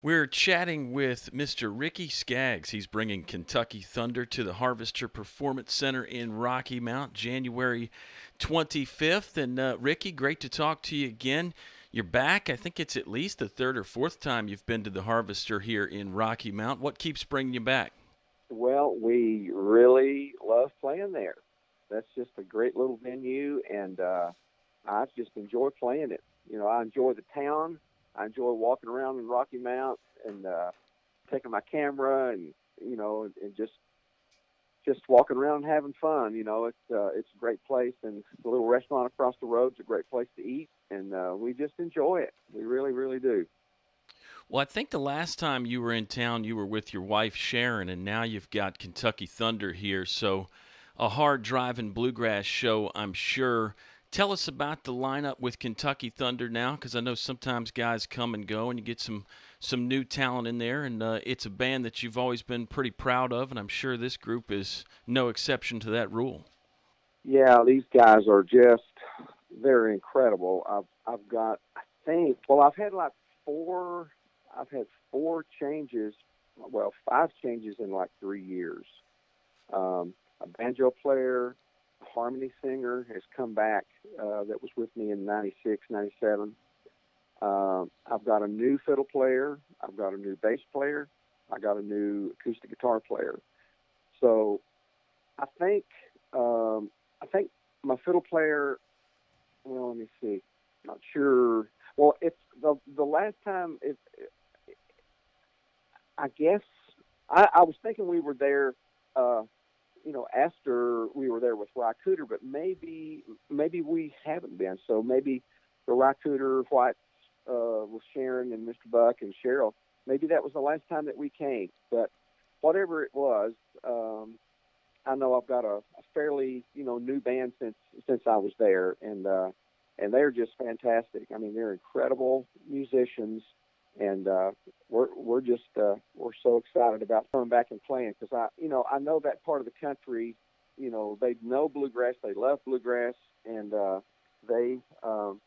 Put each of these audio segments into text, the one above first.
We're chatting with Mr. Ricky Skaggs. He's bringing Kentucky Thunder to the Harvester Performance Center in Rocky Mount, January 25th. And Ricky, great to talk to you again. You're back. I think it's at least the third or fourth time you've been to the Harvester here in Rocky Mount. What keeps bringing you back? Well, we really love playing there. That's just a great little venue, and I just enjoy playing it. I enjoy the town. I enjoy walking around in Rocky Mount and taking my camera and and just walking around and having fun. It's a great place, and the little restaurant across the road is a great place to eat, and we just enjoy it. We really, really do. Well, I think the last time you were in town, you were with your wife Sharon, and now you've got Kentucky Thunder here. So, a hard driving bluegrass show, I'm sure. Tell us about the lineup with Kentucky Thunder now, because I know sometimes guys come and go, and you get some new talent in there, and it's a band that you've always been pretty proud of, and I'm sure this group is no exception to that rule. Yeah, these guys are just they're incredible. I've got I think well I've had like four I've had four changes, well five changes in like 3 years. A banjo player, a harmony singer has come back that was with me in '96, '97. I've got a new fiddle player. I've got a new bass player. I got a new acoustic guitar player. So I think I think my fiddle player. Well, let me see. Not sure. Well, it's the last time. I guess I was thinking we were there. Uh, after we were there with Rycooter, but maybe we haven't been. So maybe the Rycooter White with Sharon and Mr. Buck and Cheryl. Maybe that was the last time that we came. But whatever it was, I know I've got a fairly new band since I was there, and they're just fantastic. I mean, they're incredible musicians, and we're just we're so excited about coming back and playing because I know that part of the country. They know bluegrass, they love bluegrass, and they um,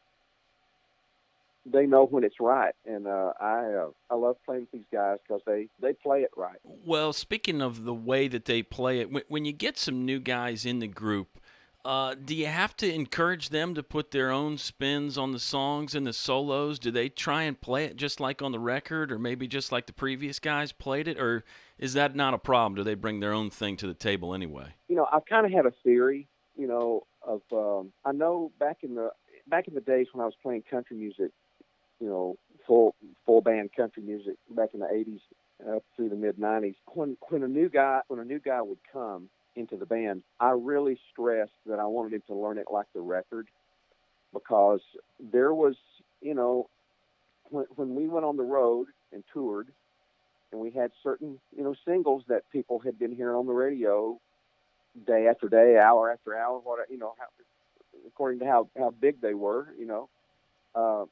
they know when it's right. And I love playing with these guys because they play it right. Well, speaking of the way that they play it, when you get some new guys in the group, do you have to encourage them to put their own spins on the songs and the solos? Do they try and play it just like on the record, or maybe just like the previous guys played it, or is that not a problem? Do they bring their own thing to the table anyway? I've kind of had a theory, of I know back in the days when I was playing country music, you know, full band country music back in the '80s up through the mid '90s. When a new guy would come into the band, I really stressed that I wanted him to learn it like the record because there was, you know, when we went on the road and toured, and we had certain singles that people had been hearing on the radio day after day, hour after hour, according to how big they were, uh,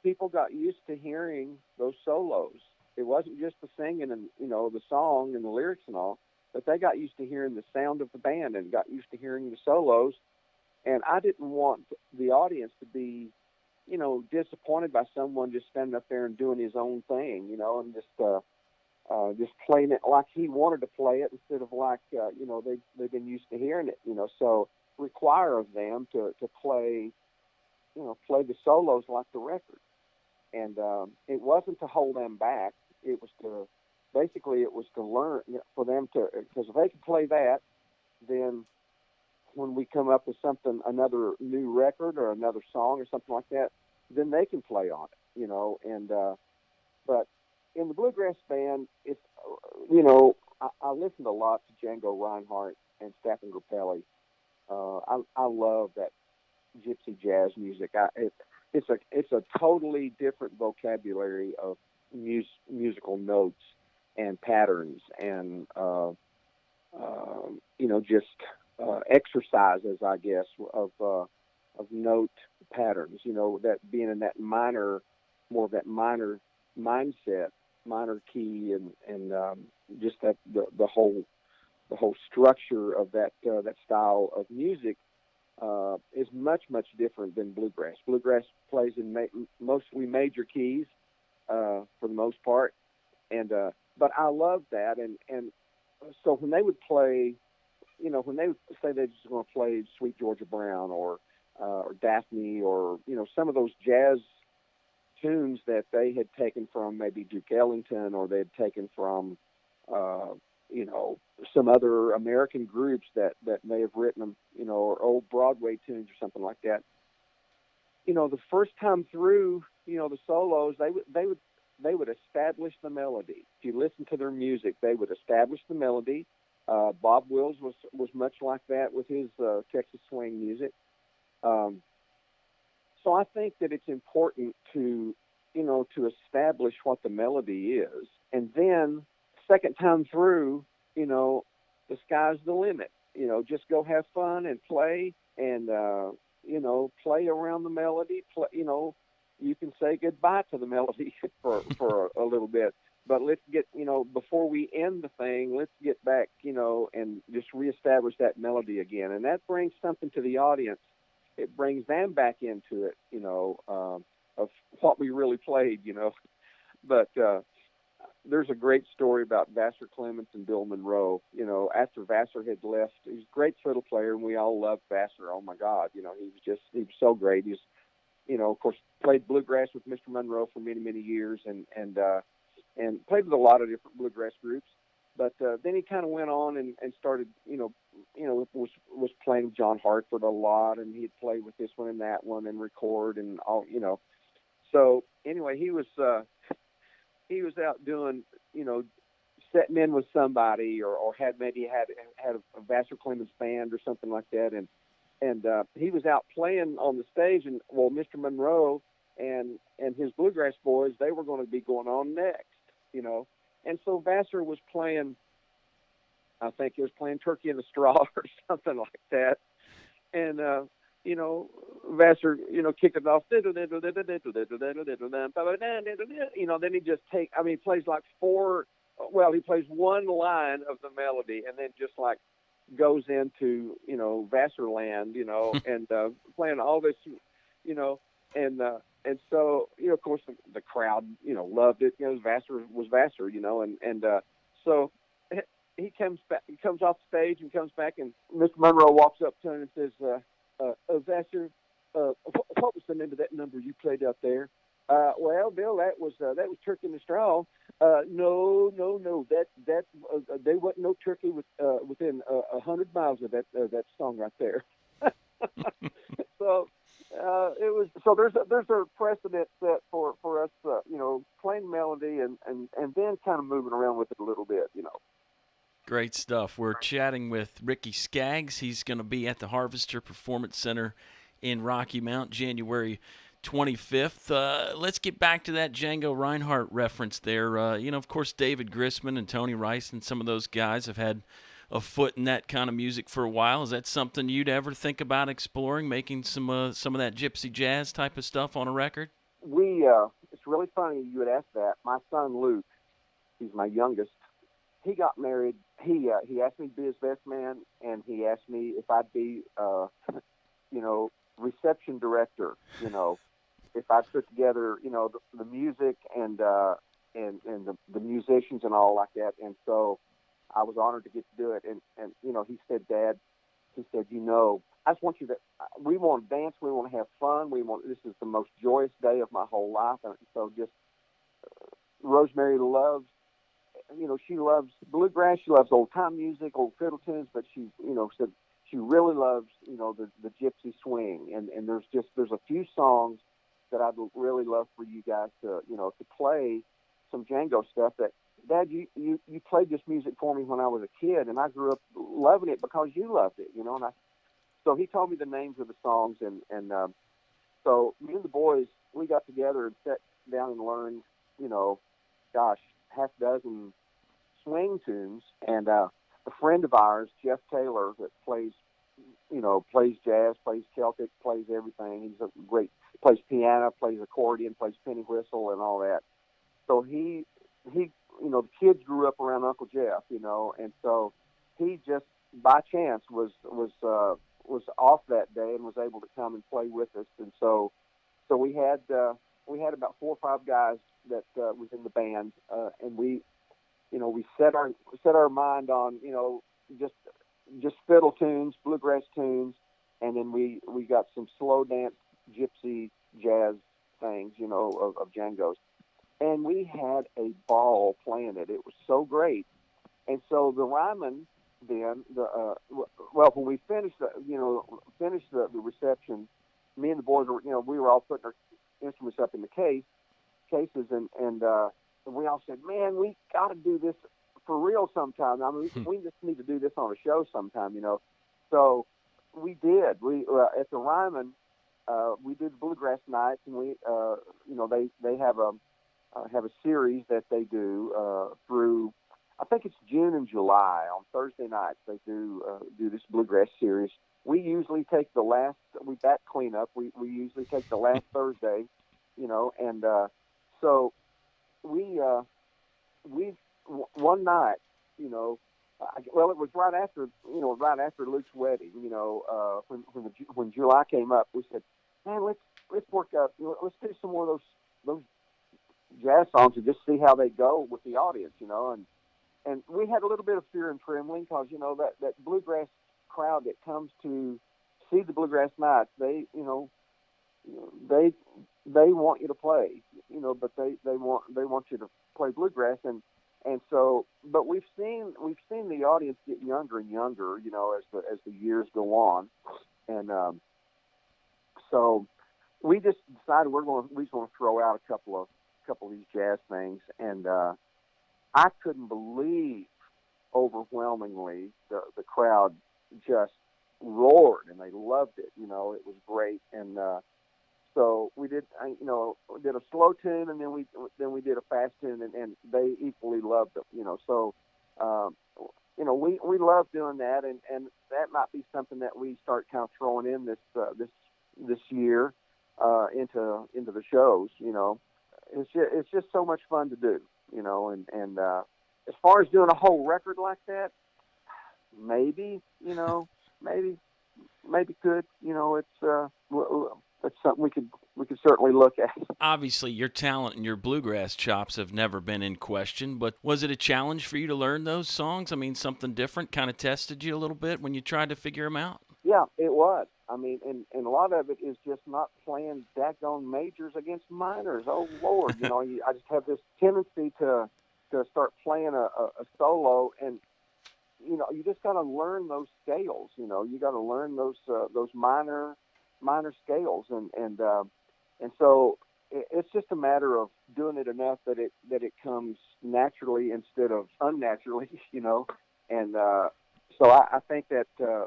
people got used to hearing those solos. It wasn't just the singing and the song and the lyrics and all, but they got used to hearing the sound of the band and got used to hearing the solos. And I didn't want the audience to be, disappointed by someone just standing up there and doing his own thing, and just playing it like he wanted to play it instead of like they've been used to hearing it. So require of them to play play the solos like the record. And it wasn't to hold them back. It was to basically it was to learn for them to because if they can play that, then when we come up with something another new record or another song or something like that, then they can play on it. And but in the bluegrass band, it's I listened a lot to Django Reinhardt and Stafford Grappelli. I love that gypsy jazz music. It's a totally different vocabulary of musical notes and patterns and just exercises, I guess, of note patterns. That being in that minor, more of that minor mindset, minor key, and just that the whole structure of that style of music is much different than bluegrass. Bluegrass plays in mostly major keys for the most part, And but I loved that, and so when they would play, when they would say they're just going to play Sweet Georgia Brown or Daphne, or some of those jazz tunes that they had taken from maybe Duke Ellington, or they had taken from uh, some other American groups that may have written them, or old Broadway tunes or something like that. The first time through, the solos, they would establish the melody. If you listen to their music, they would establish the melody. Bob Wills was much like that with his Texas swing music. Um, so I think that it's important to establish what the melody is, and then second time through, the sky's the limit. Just go have fun and play, and play around the melody. You can say goodbye to the melody for a little bit. But let's get, before we end the thing, let's get back, and just reestablish that melody again. And that brings something to the audience. It brings them back into it, of what we really played. But there's a great story about Vassar Clements and Bill Monroe. After Vassar had left, he was a great fiddle player, and we all loved Vassar. Oh my God, he was so great. He's, of course, played bluegrass with Mr. Monroe for many, many years, and played with a lot of different bluegrass groups. But then he kind of went on and started, was playing with John Hartford a lot, and he'd play with this one and that one and record and all. So anyway, he was out doing, setting in with somebody, or had a Vassar Clemens band or something like that, and he was out playing on the stage, and Mr. Monroe and his bluegrass boys, they were going to be going on next. And so Vassar was playing, I think he was playing Turkey in the Straw or something like that, and Vassar, kicked it off. Then he just he plays like he plays one line of the melody, and then just like goes into, Vassar land, and playing all this, and so, of course, the crowd, loved it. Vassar was Vassar, and so he comes off the stage and comes back, and Mr. Monroe walks up to him and says, Vassar, what was the name of that number you played out there? Well, Bill, that was Turkey in the Straw. No, that there wasn't no turkey within 100 miles of that song right there. So it was, so there's a precedent set for us, playing melody and then kind of moving around with it a little bit. Great stuff. We're chatting with Ricky Skaggs. He's going to be at the Harvester Performance Center in Rocky Mount January 25th. Let's get back to that Django Reinhardt reference there. Of course, David Grisman and Tony Rice and some of those guys have had a foot in that kind of music for a while. Is that something you'd ever think about exploring, making some of that gypsy jazz type of stuff on a record? It's really funny you would ask that. My son Luke, he's my youngest. He got married. He asked me to be his best man, and he asked me if I'd be, reception director. If I'd put together, the music and the musicians and all like that. And so I was honored to get to do it. And he said, Dad, I just want you to. We want to dance. We want to have fun. This is the most joyous day of my whole life. And so just Rosemary loves. She loves bluegrass. She loves old time music, old fiddle tunes, but said she really loves, the gypsy swing. And there's a few songs that I'd really love for you guys to play some Django stuff that, Dad, you played this music for me when I was a kid, and I grew up loving it because you loved it, so he told me the names of the songs, and so me and the boys, we got together and sat down and learned, half dozen swing tunes, and a friend of ours, Jeff Taylor, that plays jazz, plays Celtic, plays everything. He's a great, plays piano, plays accordion, plays penny whistle, and all that. So he, the kids grew up around Uncle Jeff, and so he just by chance was off that day and was able to come and play with us, and so we had we had about 4 or 5 guys that was in the band, and we set our mind on just fiddle tunes, bluegrass tunes, and then we got some slow dance, gypsy jazz things, of Django's, and we had a ball playing it. It was so great, and so the Ryman then well, when we finished the reception, me and the boys were we were all putting our instruments up in the cases, and we all said, man, we got to do this for real sometime. I mean, we just need to do this on a show sometime. So we did. We at the Ryman, we did the Bluegrass Nights, and they have a series that they do through. I think it's June and July. On Thursday nights, they do this bluegrass series. We usually take we back cleanup. We usually take the last Thursday, and so we one night, well, it was right after Luke's wedding. When July came up, we said, man, let's work up. Let's do some more of those jazz songs and just see how they go with the audience. And we had a little bit of fear and trembling because that bluegrass crowd that comes to see the Bluegrass Nights, they want you to play, but they want you to play bluegrass, and so, but we've seen the audience get younger and younger, as the years go on, and so we just decided we're going to throw out a couple of these jazz things, and I couldn't believe overwhelmingly the crowd just roared and they loved it. It was great, and so we did did a slow tune, and then we did a fast tune, and they equally loved it. So we love doing that, and that might be something that we start kind of throwing in this year into the shows. It's just so much fun to do. And as far as doing a whole record like that, maybe could, it's something we could certainly look at. Obviously, your talent and your bluegrass chops have never been in question, but was it a challenge for you to learn those songs? I mean, something different kind of tested you a little bit when you tried to figure them out? Yeah, it was. I mean, and a lot of it is just not playing daggone majors against minors. Oh Lord, I just have this tendency to start playing a solo, and you just got to learn those scales. You got to learn those minor scales, and so it's just a matter of doing it enough that it comes naturally instead of unnaturally. And so I think that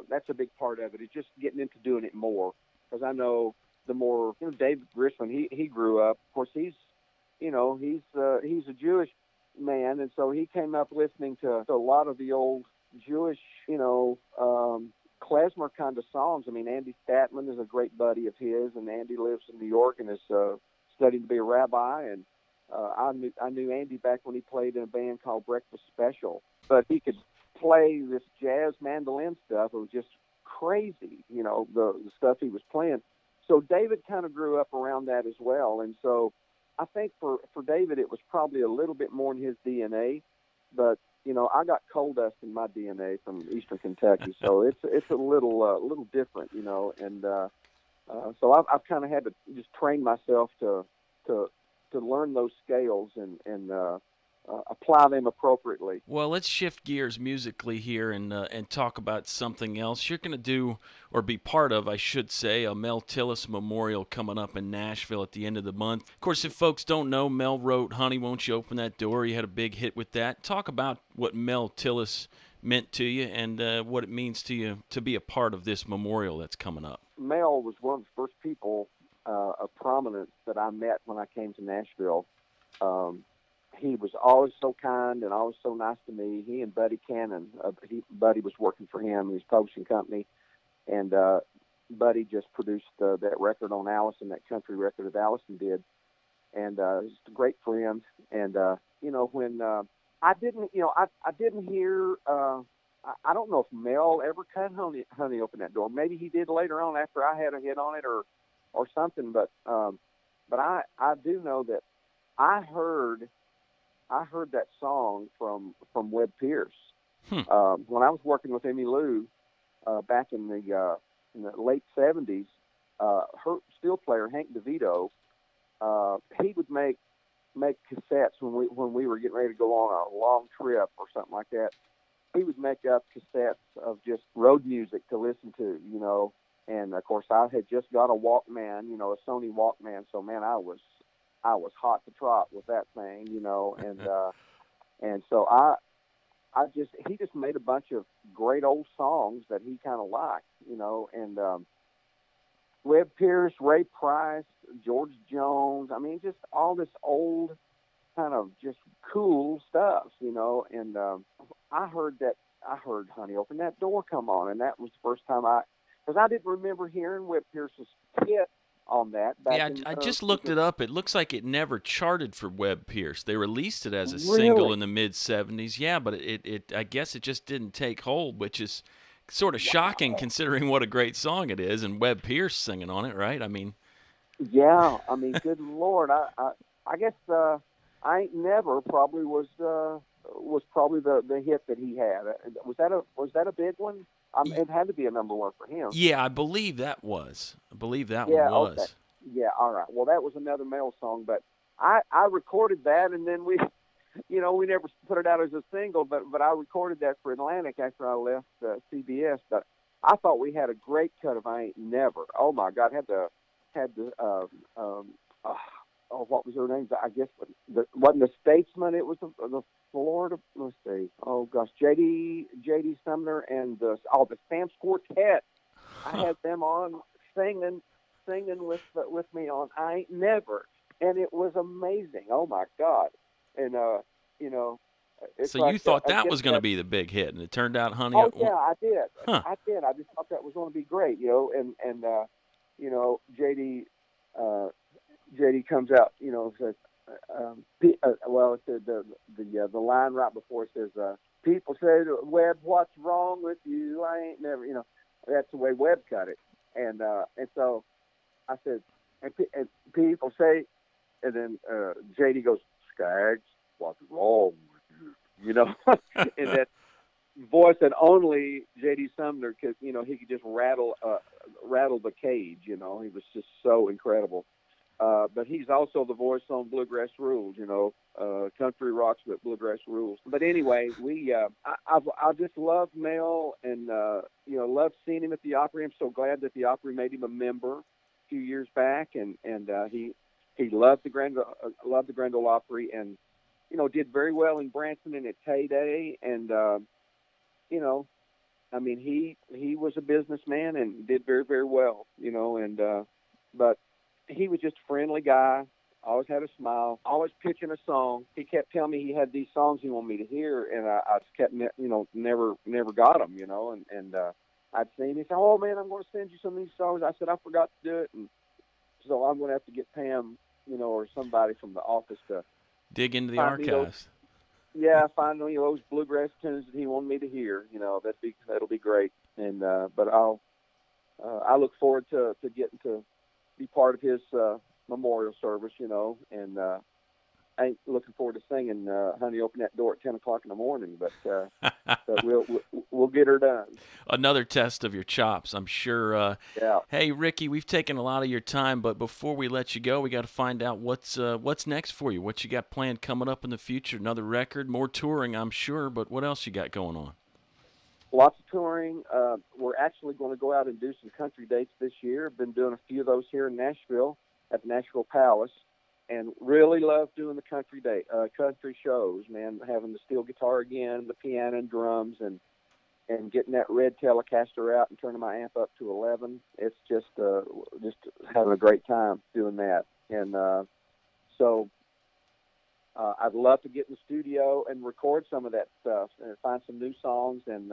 that's a big part of it. It's just getting into doing it more, because I know the more David Grisman, he grew up. Of course, he's a Jewish man, and so he came up listening to a lot of the old Jewish klezmer kind of songs. I mean, Andy Statman is a great buddy of his, and Andy lives in New York and is studying to be a rabbi. And I knew Andy back when he played in a band called Breakfast Special, but he could play this jazz mandolin stuff. It was just crazy, the stuff he was playing. So David kind of grew up around that as well, and so I think for David it was probably a little bit more in his DNA, but I got coal dust in my DNA from Eastern Kentucky, so it's a little different, and so I've kind of had to just train myself to learn those scales and apply them appropriately. Well, let's shift gears musically here and talk about something else. You're going to do, or be part of, I should say, a Mel Tillis memorial coming up in Nashville at the end of the month. Of course, if folks don't know, Mel wrote "Honey, Won't You Open That Door." He had a big hit with that. Talk about what Mel Tillis meant to you and what it means to you to be a part of this memorial that's coming up. Mel was one of the first people of prominence that I met when I came to Nashville. He was always so kind and always so nice to me. He and Buddy Cannon, Buddy was working for him, his publishing company, and Buddy just produced that record on Allison, that country record that Allison did, and it was a great friend. And when I didn't hear. I don't know if Mel ever cut Honey Open That Door. Maybe he did later on after I had a hit on it or something. But But I do know that I heard I heard that song from Webb Pierce Hmm. when I was working with Emmy Lou back in the late '70s. Her steel player Hank DeVito, he would make cassettes when we were getting ready to go on a long trip or something like that. He would make up cassettes of just road music to listen to, you know. And of course, I had just got a Walkman, you know, a Sony Walkman. So man, I was hot to trot with that thing, you know. And so I just he just made a bunch of great old songs that he kind of liked, you know. And Webb Pierce, Ray Price, George Jones. I mean, just all this old kind of just cool stuff, you know. And I heard "Honey, Open That Door" come on, and that was the first time because I didn't remember hearing Webb Pierce's hit on that back Yeah, in I just looked it up. It looks like it never charted for Webb Pierce. They released it as a single really. in the mid '70s. Yeah, but I guess it just didn't take hold, which is sort of shocking Wow. considering what a great song it is, and Webb Pierce singing on it, right? I mean, Yeah, I mean, good Lord, I guess I ain't never probably was probably the hit that he had. Was that a big one? y- It had to be a number one for him. yeah, I believe that was. I believe that one Yeah, okay. was. Yeah, all right. Well, that was another male song, but I recorded that, and then we, you know, we never put it out as a single, but I recorded that for Atlantic after I left CBS. But I thought we had a great cut of "I Ain't Never." Oh my God, had the oh, what was her name? I guess wasn't the Statesman. It was the Florida. Let's see. Oh gosh, JD Sumner and the Stamps Quartet. I Huh. had them on singing with me on "I Ain't Never," and it was amazing. Oh my God! And you know, it's So like you thought I that guess was going to that. be the big hit, and it turned out, honey. Oh yeah, I did. Huh. I did. I just thought that was going to be great, you know. And you know, uh, JD comes out, you know, says, well, it said the line right before it says, "People say, Webb, what's wrong with you? I ain't never," you know, that's the way Webb cut it. And so I said, and people say, and then JD goes, "Skaggs, what's wrong with you?" You know, and that voice that only JD Sumner could, you know, he could just rattle the cage. You know, he was just so incredible. But he's also the voice on Bluegrass Rules, you know, country rocks, but bluegrass rules. But anyway, I just love Mel, and you know, love seeing him at the Opry. I'm so glad that the Opry made him a member a few years back, and he loved the Grand Ole Opry, and you know, did very well in Branson in its heyday, and you know, I mean, he was a businessman and did very very well, you know, and but he was just a friendly guy. Always had a smile. Always pitching a song. He kept telling me he had these songs he wanted me to hear, and I just kept, you know, never got them, you know. And I'd seen him. He said, "Oh man, I'm going to send you some of these songs." I said, "I forgot to do it," and so I'm going to have to get Pam, you know, or somebody from the office to Dig into the find me those. archives. Yeah, find me those bluegrass tunes that he wanted me to hear. You know, that'll be great. And but I look forward to getting to be part of his memorial service, you know, and I ain't looking forward to singing "Honey, Open That Door" at 10 o'clock in the morning, but we'll get her done. Another test of your chops, I'm sure. Yeah, Hey, Ricky, we've taken a lot of your time, but before we let you go, we got to find out what's next for you. What you got planned coming up in the future? Another record, more touring, I'm sure. But what else you got going on? lots of touring. We're actually going to go out and do some country dates this year. Been doing a few of those here in Nashville at the Nashville Palace, and really love doing the country shows. Man, having the steel guitar again, the piano and drums, and getting that red Telecaster out and turning my amp up to 11. It's just having a great time doing that. And so I'd love to get in the studio and record some of that stuff and find some new songs and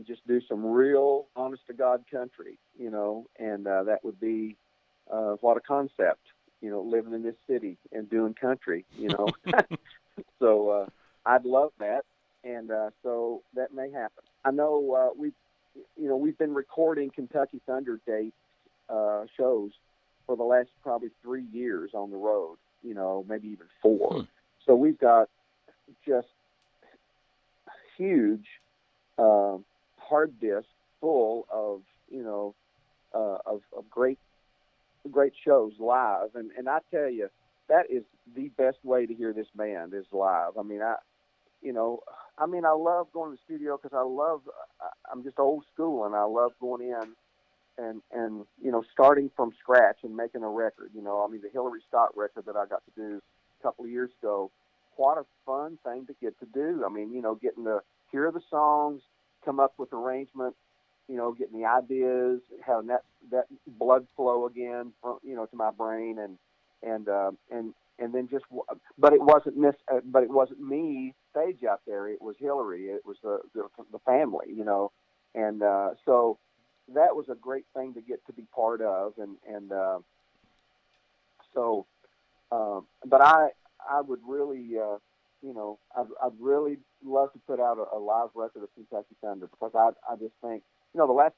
just do some real honest to God country, you know. And that would be what a concept, you know, living in this city and doing country, you know. So I'd love that, and so that may happen. I know we've been recording Kentucky Thunder dates shows for the last probably 3 years on the road, maybe even 4. Hmm. So we've got just huge uh, hard disk full of of great shows live, and I tell you, that is the best way to hear this band is live. You know, I love going to the studio because I'm just old school, and I love going in and starting from scratch and making a record. The Hillary Scott record that I got to do a couple of years ago, what a fun thing to get to do. Getting to hear the songs, come up with arrangements, getting the ideas, having that blood flow again, from, to my brain, and then just, but it wasn't me stage out there. It was Hillary. It was the family, and so that was a great thing to get to be part of, and so, but I would really, I'd really love to put out a live record of Kentucky Thunder because I just think, the last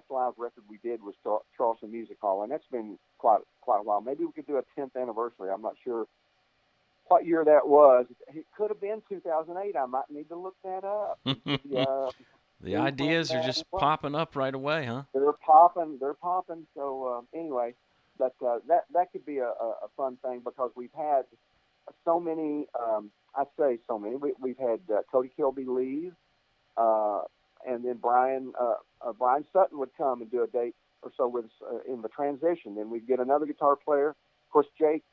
live record we did was Charleston Music Hall, and that's been quite a while. Maybe we could do a 10th anniversary. I'm not sure what year that was. It could have been 2008. I might need to look that up and see, The see when ideas are that just was. popping up right away, huh? They're popping. They're popping. So anyway, but that could be a fun thing because we've had so many. I say so many. We've had Cody Kilby leave, and then Brian Sutton would come and do a date or so with us in the transition. Then we'd get another guitar player. Of course, Jake.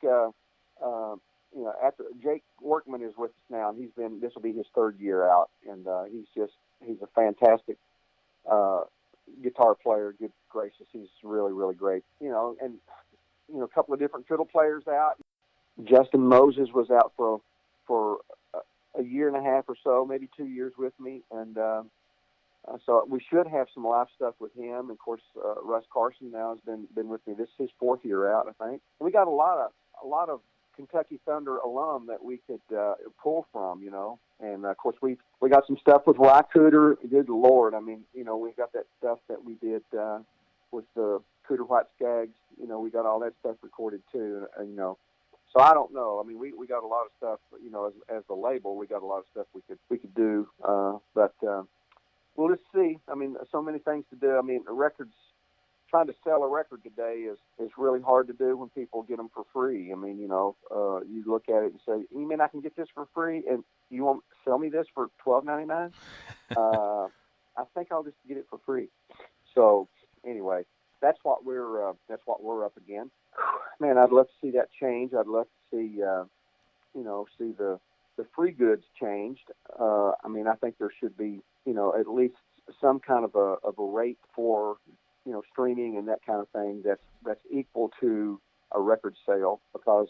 After Jake Workman is with us now, and this will be his 3rd year out, and he's a fantastic guitar player. Good gracious, he's really, really great. And a couple of different fiddle players out. Justin Moses was out for a year and a half or so, maybe 2 years with me, and so we should have some live stuff with him. And of course, Russ Carson now has been with me. This is his 4th year out, I think. And we got a lot of Kentucky Thunder alum that we could pull from, And of course, we got some stuff with Ry Cooder. Good Lord, we got that stuff that we did with the Cooder White Skaggs. We got all that stuff recorded too. So I don't know. We got a lot of stuff. As the label, we got a lot of stuff we could do. But we'll just see. So many things to do. Records. Trying to sell a record today is really hard to do when people get them for free. You look at it and say, "You mean I can get this for free, and you won't sell me this for $12.99?" I think I'll just get it for free. So anyway, that's what we're up against. Man, I'd love to see that change. I'd love to see see the free goods changed. I think there should be at least some kind of a rate for streaming and that kind of thing that's equal to a record sale, because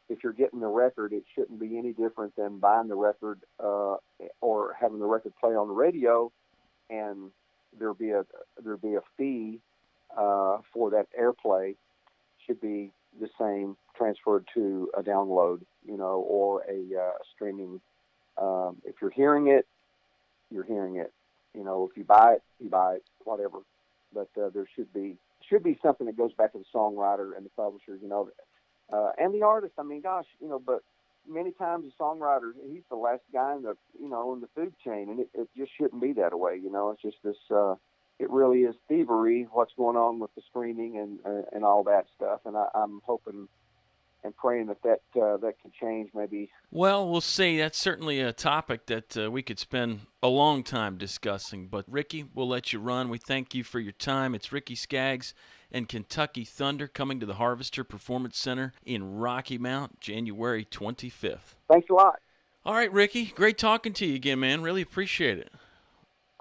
if you're getting the record, it shouldn't be any different than buying the record or having the record play on the radio, and there'd be a fee for that airplay. Should be the same transferred to a download, or a streaming. If you're hearing it, you're hearing it. If you buy it, you buy it, whatever. But there should be something that goes back to the songwriter and the publisher, and the artist. Gosh, but many times the songwriter, he's the last guy in the in the food chain, and it just shouldn't be that way. It's just this. It really is thievery what's going on with the streaming and all that stuff, and I'm hoping and praying that can change maybe. Well, we'll see. That's certainly a topic that we could spend a long time discussing. But, Ricky, we'll let you run. We thank you for your time. It's Ricky Skaggs and Kentucky Thunder coming to the Harvester Performance Center in Rocky Mount, January 25th. Thanks a lot. All right, Ricky. Great talking to you again, man. Really appreciate it.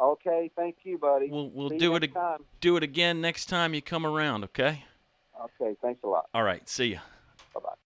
Okay, thank you, buddy. We'll See you do it next time. do it again next time you come around, okay? Okay, thanks a lot. All right. See ya. Bye-bye.